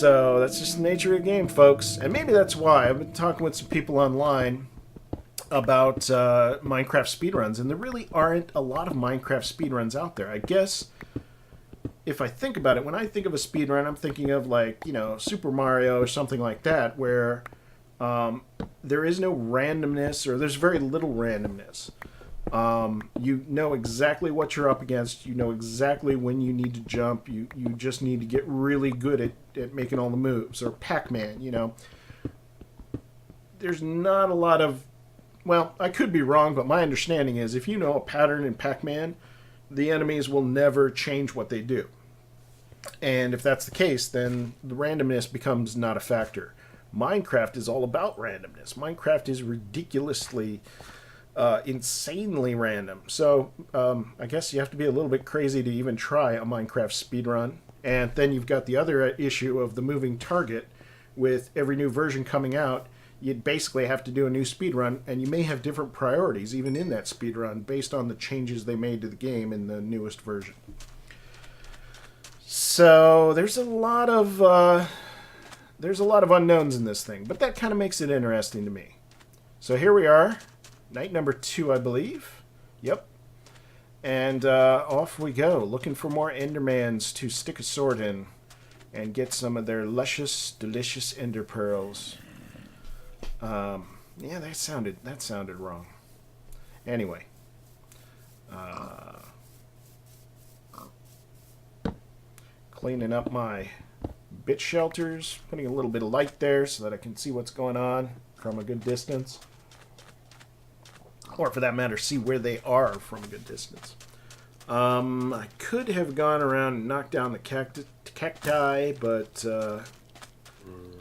So that's just the nature of the game, folks. And maybe that's why I've been talking with some people online about Minecraft speedruns, and there really aren't a lot of Minecraft speedruns out there. I guess if I think about it, when I think of a speedrun, I'm thinking of like, Super Mario or something like that, where there is no randomness, or there's very little randomness. You know exactly what you're up against. You know exactly when you need to jump. You just need to get really good at making all the moves. Or Pac-Man, There's not a lot of... Well, I could be wrong, but my understanding is if you know a pattern in Pac-Man, the enemies will never change what they do. And if that's the case, then the randomness becomes not a factor. Minecraft is all about randomness. Minecraft is ridiculously, insanely random. So I guess you have to be a little bit crazy to even try a Minecraft speedrun. And then you've got the other issue of the moving target. With every new version coming out, you'd basically have to do a new speedrun, and you may have different priorities even in that speedrun based on the changes they made to the game in the newest version. So there's a lot of unknowns in this thing, but that kind of makes it interesting to me. So here we are, night number 2, I believe. Yep. And off we go, looking for more Endermans to stick a sword in and get some of their luscious, delicious Ender pearls. Yeah, that sounded wrong. Anyway. Cleaning up my bit shelters, putting a little bit of light there so that I can see what's going on from a good distance. Or for that matter, see where they are from a good distance. I could have gone around and knocked down the cacti, but,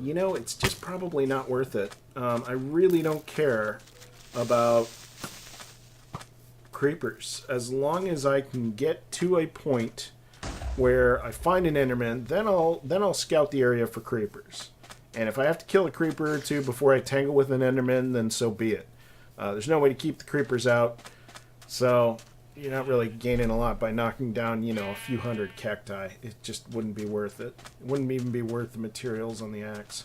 it's just probably not worth it. I really don't care about creepers. As long as I can get to a point where I find an Enderman, then I'll scout the area for creepers. And if I have to kill a creeper or two before I tangle with an Enderman, then so be it. There's no way to keep the creepers out, so you're not really gaining a lot by knocking down, a few hundred cacti. It just wouldn't be worth it. It wouldn't even be worth the materials on the axe.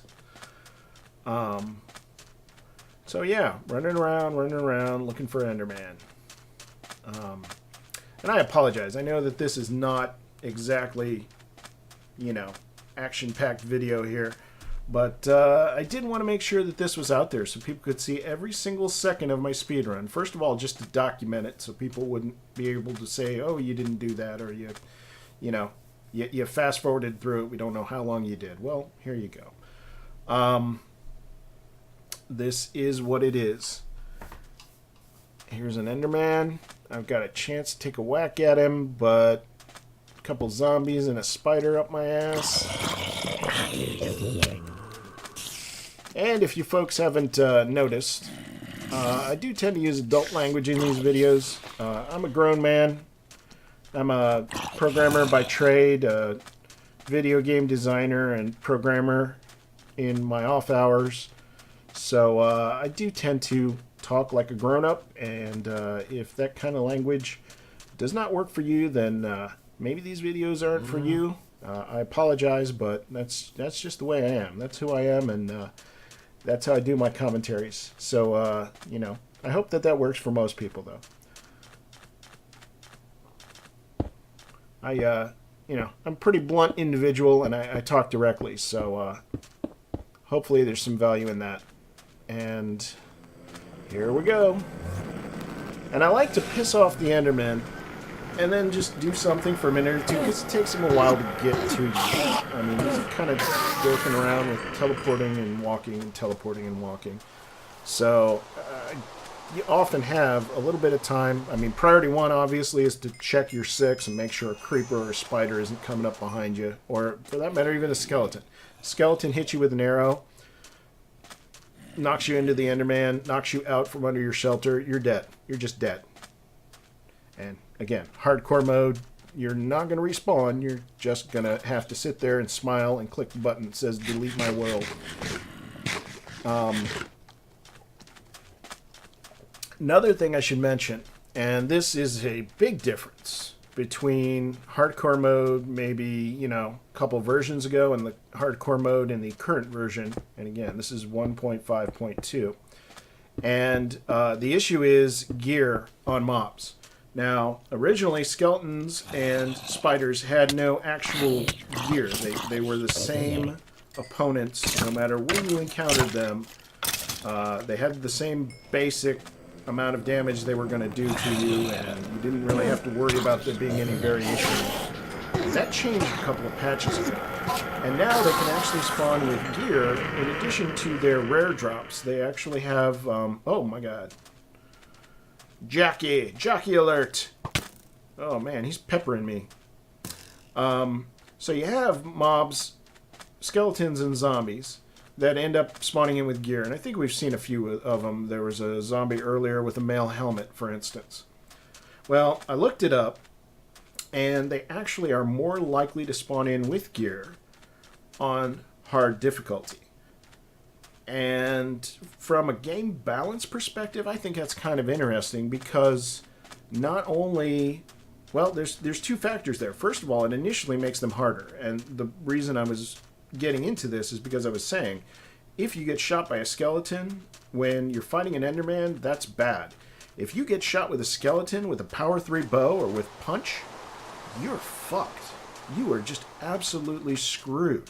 So yeah, running around, looking for Enderman. And I apologize. I know that this is not exactly, action-packed video here. But I did want to make sure that this was out there so people could see every single second of my speedrun. First of all, just to document it so people wouldn't be able to say, oh, you didn't do that, or you fast-forwarded through it. We don't know how long you did. Well, here you go. This is what it is. Here's an Enderman. I've got a chance to take a whack at him, but a couple zombies and a spider up my ass. And if you folks haven't noticed, I do tend to use adult language in these videos. I'm a grown man. I'm a programmer by trade, a video game designer and programmer in my off hours. So I do tend to talk like a grown-up, and if that kind of language does not work for you, then maybe these videos aren't for you. I apologize, but that's just the way I am. That's who I am, and that's how I do my commentaries. So, I hope that works for most people, though. I'm a pretty blunt individual, and I talk directly, so hopefully there's some value in that. And here we go. And I like to piss off the Enderman and then just do something for a minute or two, because it takes him a while to get to you. I mean, he's kind of working around with teleporting and walking and teleporting and walking. So you often have a little bit of time. I mean, priority 1 obviously is to check your 6 and make sure a creeper or a spider isn't coming up behind you, or for that matter, even a skeleton. Skeleton hits you with an arrow, knocks you into the Enderman, knocks you out from under your shelter. You're dead. You're just dead. And again, hardcore mode, you're not going to respawn. You're just going to have to sit there and smile and click the button that says delete my world. Another thing I should mention, and this is a big difference between hardcore mode maybe, you know, a couple versions ago and the hardcore mode in the current version. And again, this is 1.5.2. And the issue is gear on mobs. Now, originally, skeletons and spiders had no actual gear. They were the same opponents no matter when you encountered them. They had the same basic amount of damage they were going to do to you, and you didn't really have to worry about there being any variation. That changed a couple of patches ago. And now they can actually spawn with gear in addition to their rare drops. They actually have, oh my god. Jockey alert! Oh man, he's peppering me. So you have mobs, skeletons and zombies that end up spawning in with gear. And I think we've seen a few of them. There was a zombie earlier with a male helmet, for instance. Well, I looked it up, and they actually are more likely to spawn in with gear on hard difficulty. And from a game balance perspective, I think that's kind of interesting because not only... Well, there's two factors there. First of all, it initially makes them harder. And the reason I was getting into this is because I was saying, if you get shot by a skeleton when you're fighting an Enderman, that's bad. If you get shot with a skeleton with a power 3 bow or with punch, you're fucked. You are just absolutely screwed.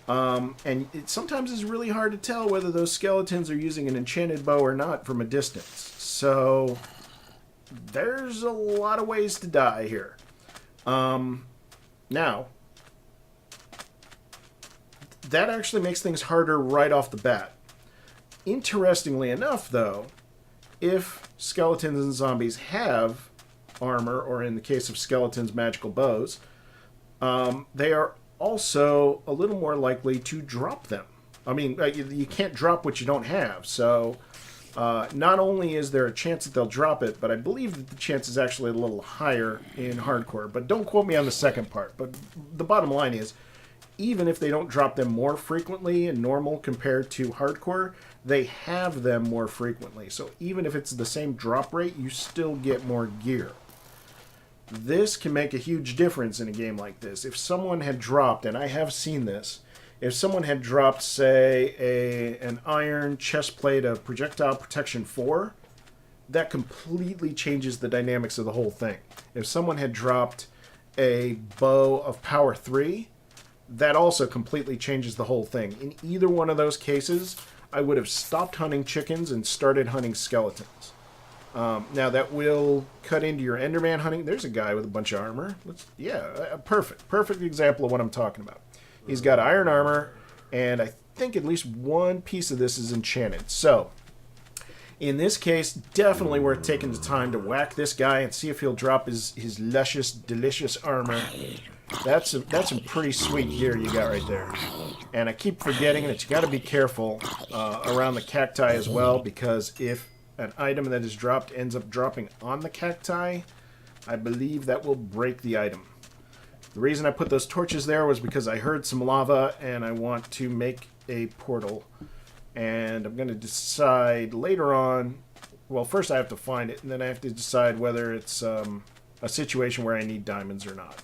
And it sometimes is really hard to tell whether those skeletons are using an enchanted bow or not from a distance. So there's a lot of ways to die here. Now, that actually makes things harder right off the bat. Interestingly enough, though, if skeletons and zombies have armor, or in the case of skeletons, magical bows, they are also a little more likely to drop them. I mean, you can't drop what you don't have, so not only is there a chance that they'll drop it, but I believe that the chance is actually a little higher in hardcore. But don't quote me on the second part. But the bottom line is, even if they don't drop them more frequently in normal compared to hardcore, they have them more frequently. So even if it's the same drop rate, you still get more gear. This can make a huge difference in a game like this. If someone had dropped, and I have seen this, if someone had dropped, say, an iron chest plate of projectile protection 4, that completely changes the dynamics of the whole thing. If someone had dropped a bow of power 3, that also completely changes the whole thing. In either one of those cases, I would have stopped hunting chickens and started hunting skeletons. Now, that will cut into your Enderman hunting. There's a guy with a bunch of armor. Perfect example of what I'm talking about. He's got iron armor, and I think at least one piece of this is enchanted. So, in this case, definitely worth taking the time to whack this guy and see if he'll drop his luscious, delicious armor. That's some pretty sweet gear you got right there. And I keep forgetting that you got to be careful around the cacti as well, because if an item that is dropped ends up dropping on the cacti, I believe that will break the item. The reason I put those torches there was because I heard some lava and I want to make a portal. And I'm going to decide later on, well, first I have to find it, and then I have to decide whether it's a situation where I need diamonds or not.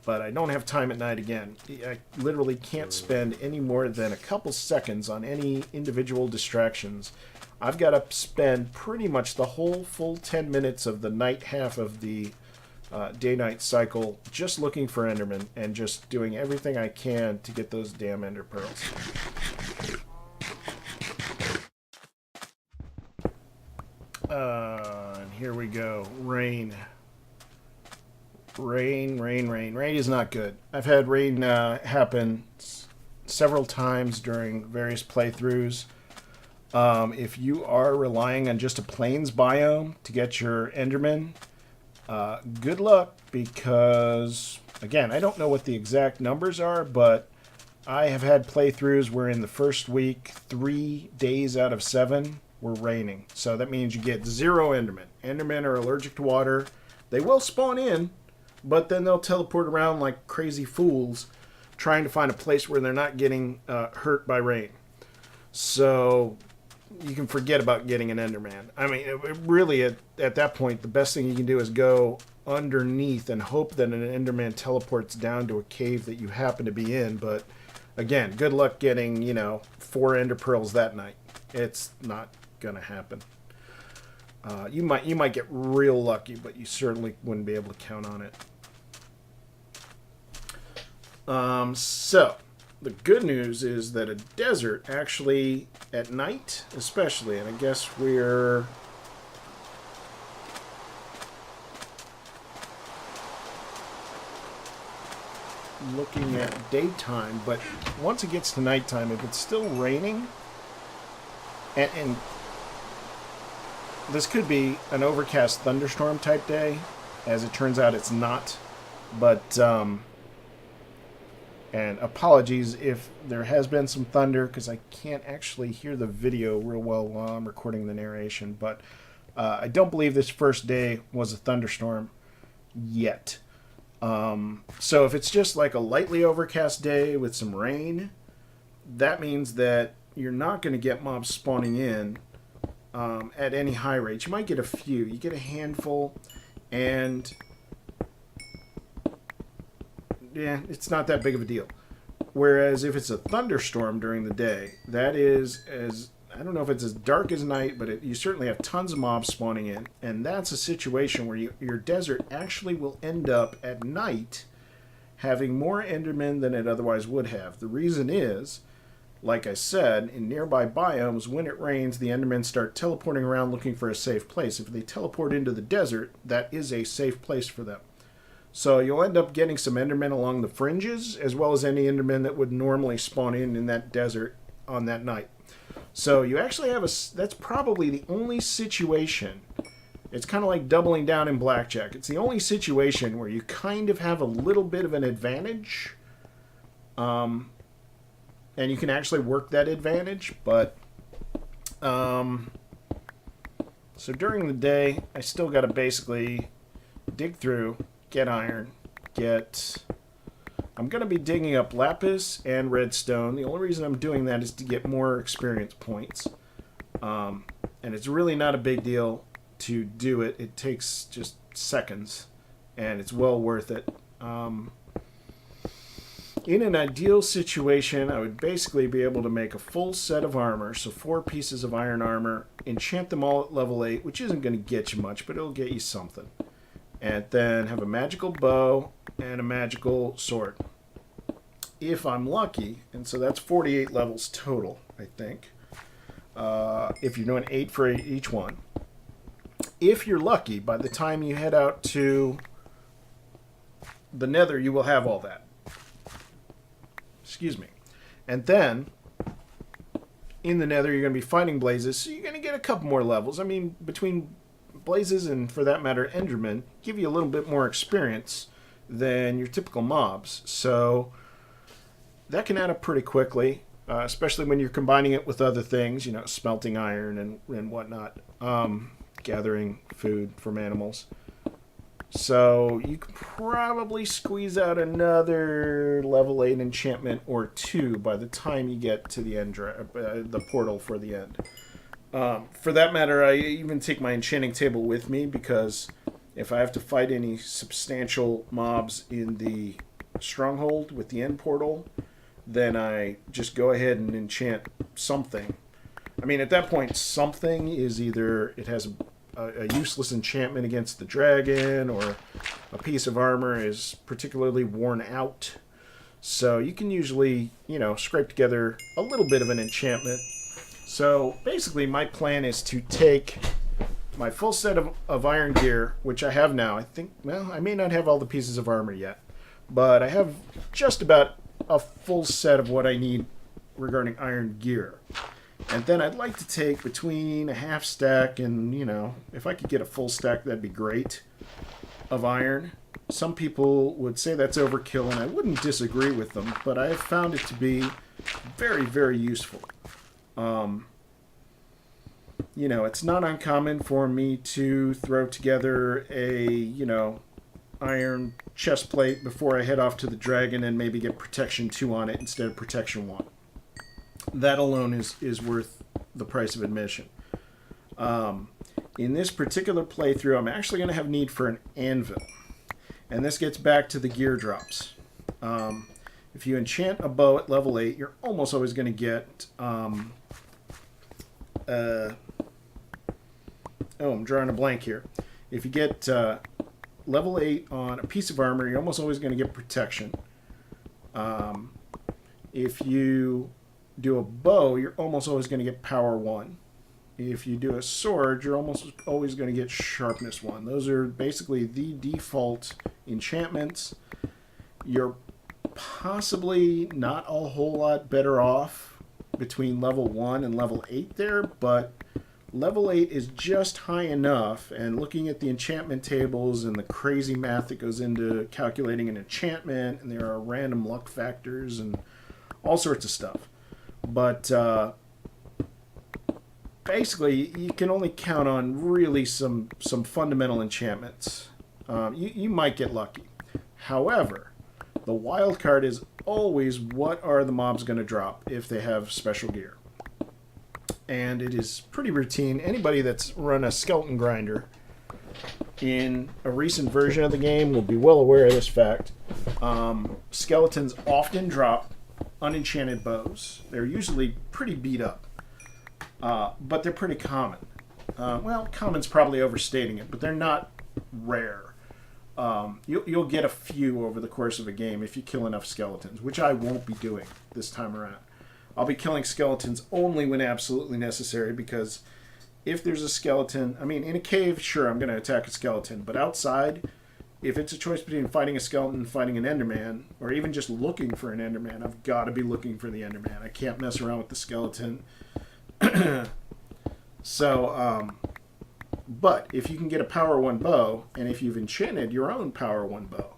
But I don't have time at night again. I literally can't spend any more than a couple seconds on any individual distractions. I've got to spend pretty much the whole full 10 minutes of the night half of the day-night cycle just looking for Enderman and just doing everything I can to get those damn Ender Pearls. And here we go. Rain. Rain is not good. I've had rain happen several times during various playthroughs. If you are relying on just a plains biome to get your Enderman, good luck, because, again, I don't know what the exact numbers are, but I have had playthroughs where in the first week, 3 days out of 7 were raining. So that means you get 0 Endermen. Endermen are allergic to water. They will spawn in, but then they'll teleport around like crazy fools trying to find a place where they're not getting hurt by rain. So you can forget about getting an Enderman. I mean, really, at that point, the best thing you can do is go underneath and hope that an Enderman teleports down to a cave that you happen to be in. But again, good luck getting, 4 Ender Pearls that night. It's not gonna happen. You might get real lucky, but you certainly wouldn't be able to count on it. So the good news is that a desert actually at night, especially, and I guess we're looking at daytime, but once it gets to nighttime, if it's still raining, and this could be an overcast thunderstorm type day. As it turns out, it's not. But, and apologies if there has been some thunder, because I can't actually hear the video real well while I'm recording the narration. But I don't believe this first day was a thunderstorm yet. So if it's just like a lightly overcast day with some rain, that means that you're not going to get mobs spawning in at any high rates. You might get a few. You get a handful, and yeah, it's not that big of a deal. Whereas if it's a thunderstorm during the day, that is, as I don't know if it's as dark as night, but you certainly have tons of mobs spawning in, and that's a situation where your desert actually will end up at night having more Endermen than it otherwise would have. The reason is, like I said, in nearby biomes, when it rains, the Endermen start teleporting around looking for a safe place. If they teleport into the desert, that is a safe place for them. So you'll end up getting some Endermen along the fringes, as well as any Endermen that would normally spawn in that desert on that night. So you actually have that's probably the only situation. It's kind of like doubling down in blackjack. It's the only situation where you kind of have a little bit of an advantage. And you can actually work that advantage, but so during the day, I still got to basically dig through, get iron, I'm going to be digging up lapis and redstone. The only reason I'm doing that is to get more experience points. And it's really not a big deal to do it. It takes just seconds, and it's well worth it. In an ideal situation, I would basically be able to make a full set of armor, so 4 pieces of iron armor, enchant them all at level 8, which isn't going to get you much, but it'll get you something. And then have a magical bow and a magical sword. If I'm lucky, and so that's 48 levels total, I think. If you're doing 8 for each one. If you're lucky, by the time you head out to the Nether, you will have all that. Excuse me. And then, in the Nether, you're going to be fighting Blazes, so you're going to get a couple more levels. I mean, between Blazes and, for that matter, Endermen, give you a little bit more experience than your typical mobs. So, that can add up pretty quickly, especially when you're combining it with other things, smelting iron and whatnot, gathering food from animals. So you could probably squeeze out another level 8 enchantment or 2 by the time you get to the end, the portal for the end. For that matter, I even take my enchanting table with me, because if I have to fight any substantial mobs in the stronghold with the end portal, then I just go ahead and enchant something. I mean, at that point, something is either it has a useless enchantment against the dragon, or a piece of armor is particularly worn out. So you can usually, scrape together a little bit of an enchantment. So basically my plan is to take my full set of iron gear, which I have now. I think, well, I may not have all the pieces of armor yet, but I have just about a full set of what I need regarding iron gear. And then I'd like to take between a half stack and, if I could get a full stack, that'd be great, of iron. Some people would say that's overkill, and I wouldn't disagree with them, but I have found it to be very, very useful. It's not uncommon for me to throw together a, iron chest plate before I head off to the dragon and maybe get protection 2 on it instead of protection 1. That alone is worth the price of admission. In this particular playthrough, I'm actually going to have need for an anvil. And this gets back to the gear drops. If you enchant a bow at level 8, you're almost always going to get... oh, I'm drawing a blank here. If you get level 8 on a piece of armor, you're almost always going to get protection. If you do a bow, you're almost always going to get power 1. If you do a sword, you're almost always going to get sharpness 1. Those are basically the default enchantments. You're possibly not a whole lot better off between level 1 and level 8 there, but level 8 is just high enough, and looking at the enchantment tables and the crazy math that goes into calculating an enchantment, and there are random luck factors and all sorts of stuff. But basically, you can only count on really some fundamental enchantments. You might get lucky. However, the wild card is always what are the mobs going to drop if they have special gear. And it is pretty routine. Anybody that's run a skeleton grinder in a recent version of the game will be well aware of this fact. Skeletons often drop unenchanted bows. They're usually pretty beat up, but they're pretty common. Well, common's probably overstating it, but they're not rare. You'll get a few over the course of a game if you kill enough skeletons, which I won't be doing this time around. I'll be killing skeletons only when absolutely necessary, because if there's a skeleton... I mean, in a cave, sure, I'm going to attack a skeleton, but outside, if it's a choice between fighting a skeleton and fighting an Enderman, or even just looking for an Enderman, I've got to be looking for the Enderman. I can't mess around with the skeleton. So, but if you can get a power 1 bow, and if you've enchanted your own power 1 bow,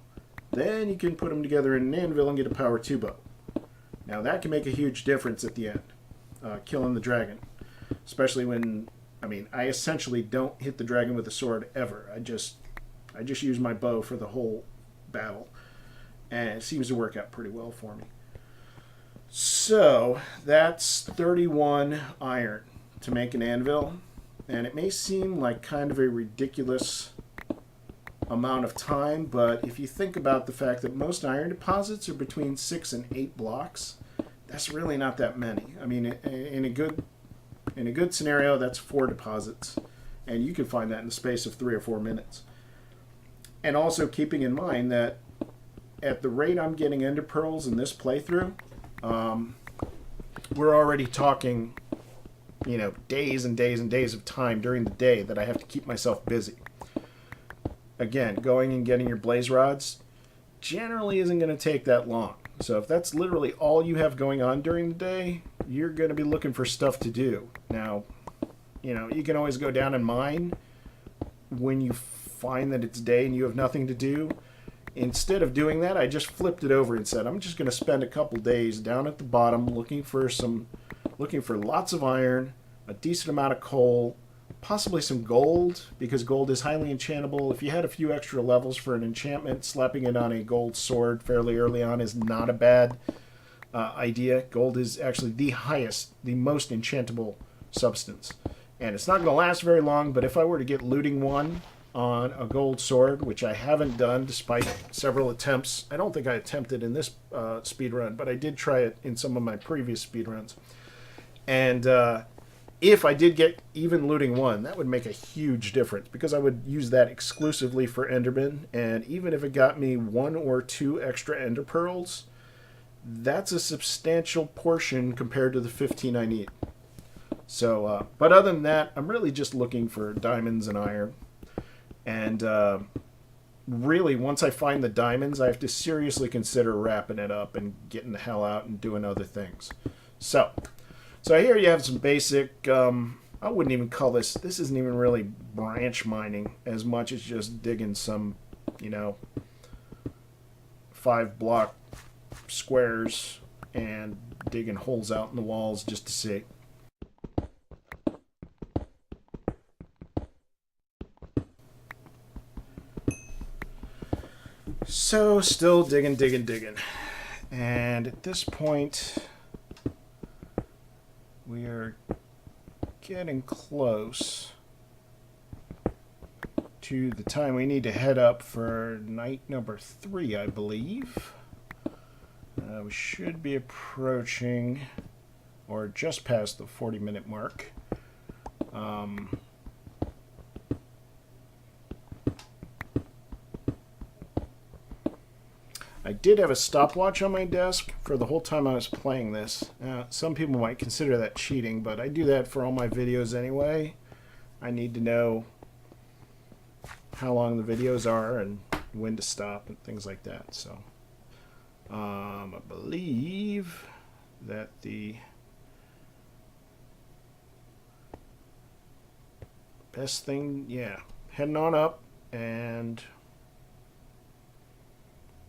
then you can put them together in an anvil and get a power 2 bow. Now that can make a huge difference at the end, killing the dragon. Especially when, I mean, I essentially don't hit the dragon with a sword ever. I just use my bow for the whole battle. And it seems to work out pretty well for me. So, that's 31 iron to make an anvil. And it may seem like kind of a ridiculous amount of time, but if you think about the fact that most iron deposits are between 6 and 8 blocks, that's really not that many. I mean, in a good scenario, that's 4 deposits, and you can find that in the space of 3 or 4 minutes. And also keeping in mind that at the rate I'm getting ender pearls in this playthrough, we're already talking, you know, days and days and days of time during the day that I have to keep myself busy. Again, going and getting your blaze rods generally isn't going to take that long. So if that's literally all you have going on during the day, you're going to be looking for stuff to do. Now, you know, you can always go down and mine when you find that it's day and you have nothing to do. Instead of doing that, I just flipped it over and said, I'm just going to spend a couple days down at the bottom looking for lots of iron, a decent amount of coal, possibly some gold, because gold is highly enchantable. If you had a few extra levels for an enchantment, slapping it on a gold sword fairly early on is not a bad idea. Gold is actually the most enchantable substance. And it's not going to last very long, but if I were to get looting 1 on a gold sword, which I haven't done despite several attempts. I don't think I attempted in this speedrun, but I did try it in some of my previous speedruns. And if I did get even looting 1, that would make a huge difference, because I would use that exclusively for Enderman, and even if it got me 1 or 2 extra Ender Pearls, that's a substantial portion compared to the 15 I need. So, but other than that, I'm really just looking for diamonds and iron. And really, once I find the diamonds, I have to seriously consider wrapping it up and getting the hell out and doing other things. So here you have some basic, I wouldn't even call this isn't even really branch mining as much as just digging some, 5-block squares and digging holes out in the walls just to see. So, still digging. And at this point, we are getting close to the time we need to head up for night number 3, I believe. We should be approaching, or just past the 40-minute mark. I did have a stopwatch on my desk for the whole time I was playing this. Some people might consider that cheating, but I do that for all my videos anyway. I need to know how long the videos are and when to stop and things like that. So I believe that the best thing, yeah, heading on up and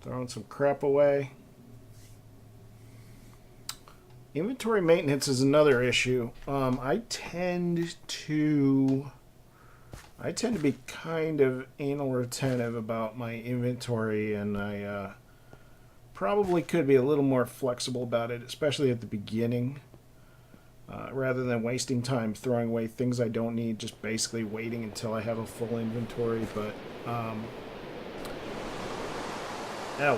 throwing some crap away. Inventory maintenance is another issue. I tend to be kind of anal retentive about my inventory, and I probably could be a little more flexible about it, especially at the beginning, rather than wasting time throwing away things I don't need, just basically waiting until I have a full inventory. But well,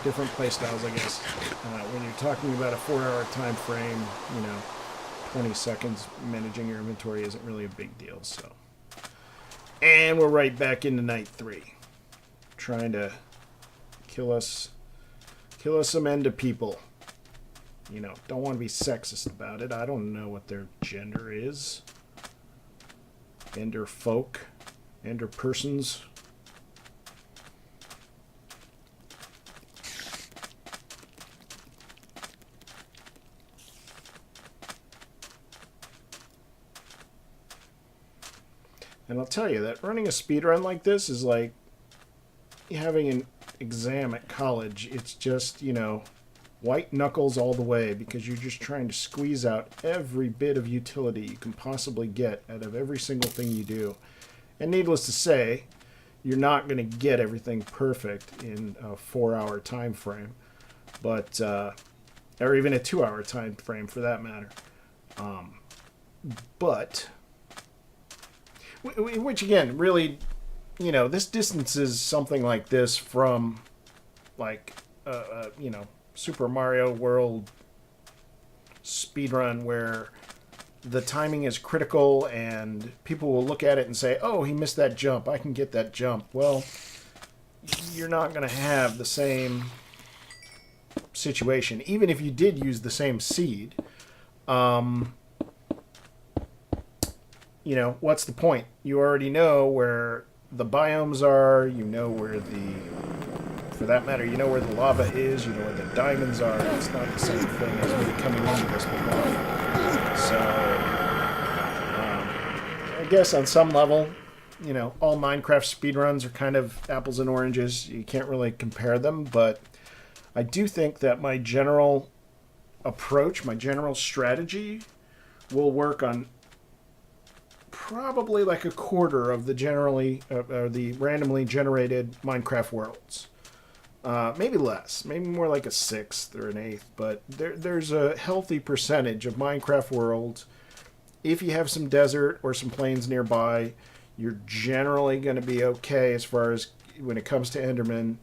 different play styles, I guess. When you're talking about a 4-hour time frame, 20 seconds managing your inventory isn't really a big deal. So, and we're right back into night 3, trying to kill us some Ender people. Don't want to be sexist about it. I don't know what their gender is. Ender folk, Ender persons. And I'll tell you that running a speedrun like this is like having an exam at college. It's just, white knuckles all the way, because you're just trying to squeeze out every bit of utility you can possibly get out of every single thing you do. And needless to say, you're not going to get everything perfect in a 4-hour time frame, but or even a 2-hour time frame for that matter. But which again, really, this distances something like this from, like, Super Mario World speedrun, where the timing is critical and people will look at it and say, oh, he missed that jump, I can get that jump. Well, you're not going to have the same situation, even if you did use the same seed. What's the point? You already know where the biomes are, for that matter, where the lava is, where the diamonds are. It's not the same thing as me coming into this before. So, I guess on some level, all Minecraft speedruns are kind of apples and oranges. You can't really compare them, but I do think that my general approach, my general strategy will work on probably like a quarter of the the randomly generated Minecraft worlds. Maybe less, maybe more like a 1/6 or an 1/8, but there's a healthy percentage of Minecraft worlds. If you have some desert or some plains nearby, you're generally going to be okay as far as when it comes to Enderman.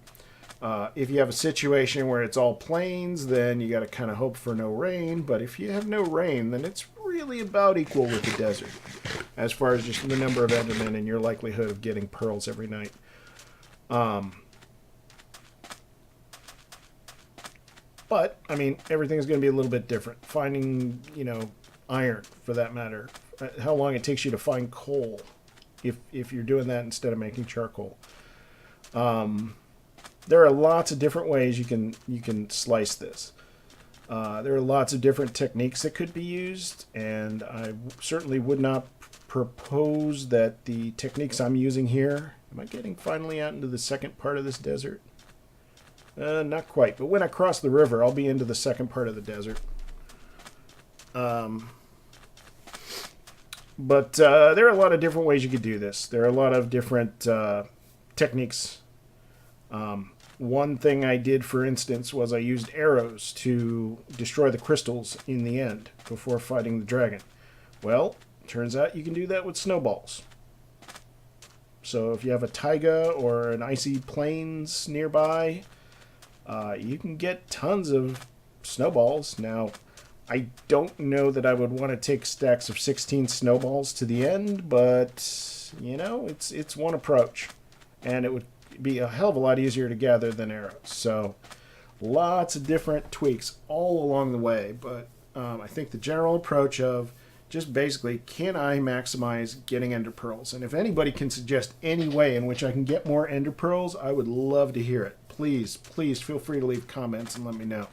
If you have a situation where it's all plains, then you got to kind of hope for no rain. But if you have no rain, then it's really about equal with the desert as far as just the number of Endermen and your likelihood of getting pearls every night. But, I mean, everything's going to be a little bit different. Finding, iron, for that matter. How long it takes you to find coal, if you're doing that instead of making charcoal. There are lots of different ways you can slice this. There are lots of different techniques that could be used, and I certainly would not propose that the techniques I'm using here... Am I getting finally out into the second part of this desert? Not quite, but when I cross the river, I'll be into the second part of the desert. But there are a lot of different ways you could do this. There are a lot of different techniques. One thing I did, for instance, was I used arrows to destroy the crystals in the end before fighting the dragon. Well, turns out you can do that with snowballs. So if you have a taiga or an icy plains nearby, you can get tons of snowballs. Now, I don't know that I would want to take stacks of 16 snowballs to the end, but, you know, it's one approach. And it would be a hell of a lot easier to gather than arrows. So, lots of different tweaks all along the way, but I think the general approach of just basically, can I maximize getting ender pearls? And if anybody can suggest any way in which I can get more ender pearls, I would love to hear it. Please, please feel free to leave comments and let me know.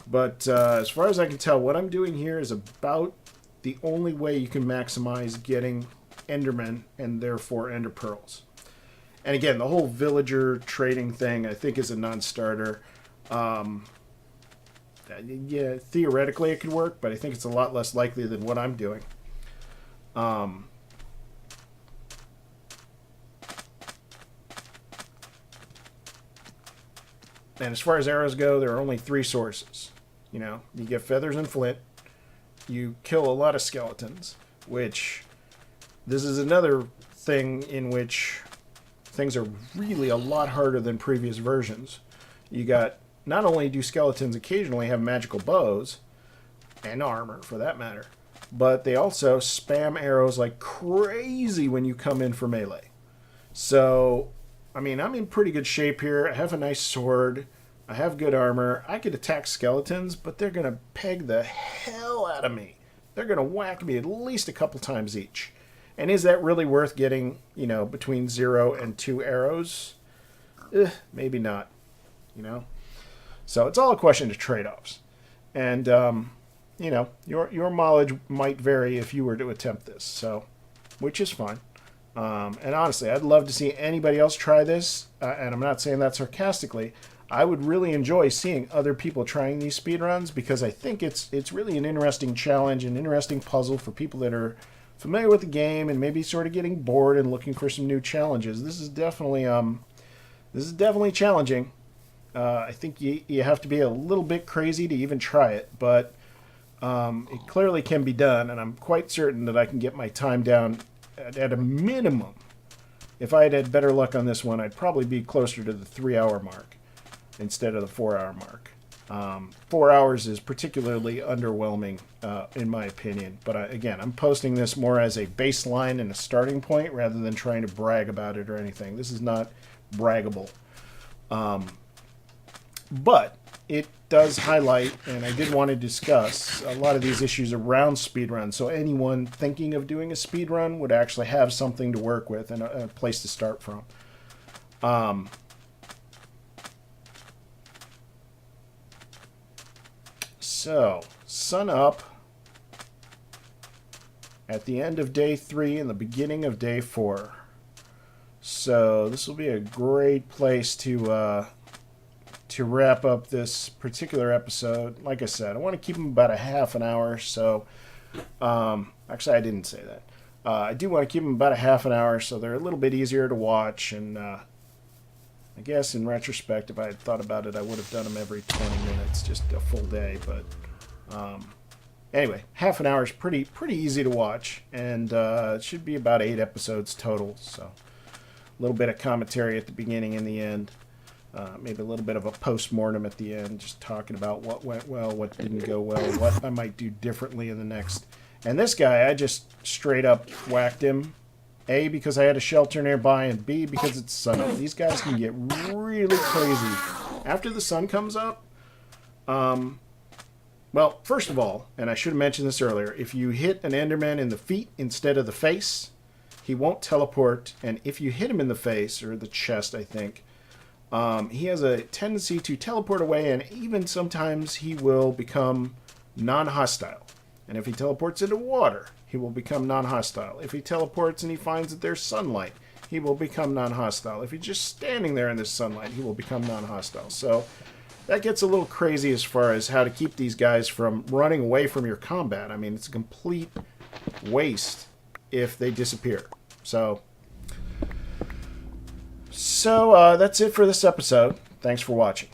But as far as I can tell, what I'm doing here is about the only way you can maximize getting endermen and therefore ender pearls. And again, the whole villager trading thing I think is a non-starter. Yeah, theoretically it could work, but I think it's a lot less likely than what I'm doing. And as far as arrows go, there are only 3 sources. You know, you get feathers and flint. You kill a lot of skeletons, which this is another thing in which things are really a lot harder than previous versions. You got, not only do skeletons occasionally have magical bows, and armor for that matter, but they also spam arrows like crazy when you come in for melee. So, I mean, I'm in pretty good shape here. I have a nice sword. I have good armor. I could attack skeletons, but they're going to peg the hell out of me. They're going to whack me at least a couple times each. And is that really worth getting, you know, between 0 and 2 arrows? Maybe not, you know? So it's all a question of trade-offs. And, you know, your mileage might vary if you were to attempt this, so, which is fine. And honestly, I'd love to see anybody else try this, and I'm not saying that sarcastically. I would really enjoy seeing other people trying these speedruns because I think it's really an interesting challenge, an interesting puzzle for people that are familiar with the game and maybe sort of getting bored and looking for some new challenges. This is definitely challenging. I think you have to be a little bit crazy to even try it, but it clearly can be done, and I'm quite certain that I can get my time down at a minimum. If I had had better luck on this one, I'd probably be closer to the 3-hour mark instead of the 4-hour mark. 4 hours is particularly underwhelming, in my opinion. But again, I'm posting this more as a baseline and a starting point rather than trying to brag about it or anything. This is not braggable. But it does highlight, and I did want to discuss, a lot of these issues around speedrun. So anyone thinking of doing a speedrun would actually have something to work with and a place to start from. So, sun up at the end of day 3 and the beginning of day 4. So this will be a great place to wrap up this particular episode. Like I said, I want to keep them about a half an hour. So, actually, I didn't say that. I do want to keep them about a half an hour so they're a little bit easier to watch. And I guess in retrospect, if I had thought about it, I would have done them every 20 minutes, just a full day. But anyway, half an hour is pretty easy to watch, and it should be about 8 episodes total. So a little bit of commentary at the beginning and the end, maybe a little bit of a post-mortem at the end, just talking about what went well, what didn't go well, what I might do differently in the next. And this guy, I just straight up whacked him. A, because I had a shelter nearby, and B, because it's sun. These guys can get really crazy. After the sun comes up, well, first of all, and I should have mentioned this earlier, if you hit an Enderman in the feet instead of the face, he won't teleport, and if you hit him in the face, or the chest, I think, he has a tendency to teleport away, and even sometimes he will become non-hostile. And if he teleports into water, he will become non-hostile. If he teleports and he finds that there's sunlight, he will become non-hostile. If he's just standing there in the sunlight, he will become non-hostile. So that gets a little crazy as far as how to keep these guys from running away from your combat. I mean, it's a complete waste if they disappear. So that's it for this episode. Thanks for watching.